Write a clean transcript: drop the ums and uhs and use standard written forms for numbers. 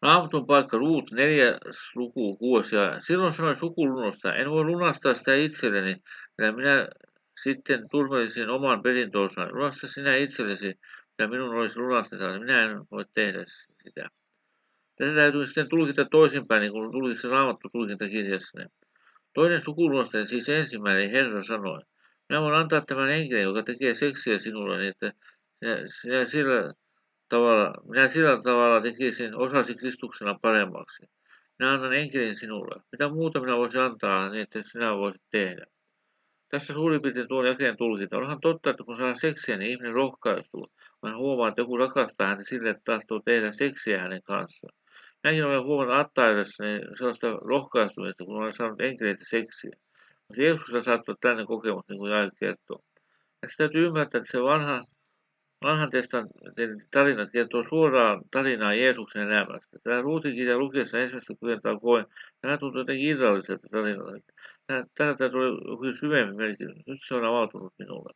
Raamatun paikka Ruut 4. luku 6. jae. Silloin sanoi sukulunnosta, en voi lunastaa sitä itselleni, sillä minä sitten turmelisin oman perintöosani. Lunasta sinä itsellesi, mitä minun olisi lunastettava, minä en voi tehdä sitä. Tätä täytyy sitten tulkita toisinpäin, niin kuin tulkitsi Raamattu tulkintakirjassa. Toinen sukulunnosta, siis ensimmäinen, Herra sanoi, minä voin antaa tämän enkelin, joka tekee seksiä sinulle, niin että minä sillä tavalla tekisin osasi Kristuksena paremmaksi. Minä annan enkelin sinulle. Mitä muuta minä voisin antaa, niin että sinä voisit tehdä. Tässä suurin piirtein tuon jakeen tulkinta. Onhan totta, että kun saa seksiä, niin ihminen rohkaistuu. Hän huomaa, että joku rakastaa häntä sille, että tahtoo tehdä seksiä hänen kanssaan. Minäkin olen huomannut Attaudessani sellaista rohkaistumista, kun olen saanut enkeleitä seksiä. Mutta Jeesuksella saattoi olla tällainen kokemus, niin kuin Jaake kertoo. Tässä täytyy ymmärtää, että se vanhan testamentin tarina kertoo suoraan tarinaa Jeesuksen elämästä. Tämä Ruutin kirja lukiessa ensimmäistä kertaa koen, tämä tuntuu jotenkin irralliselta tarinalta. Tällä täytyy olla joku syvempi merkitys. Nyt se on avautunut minulle.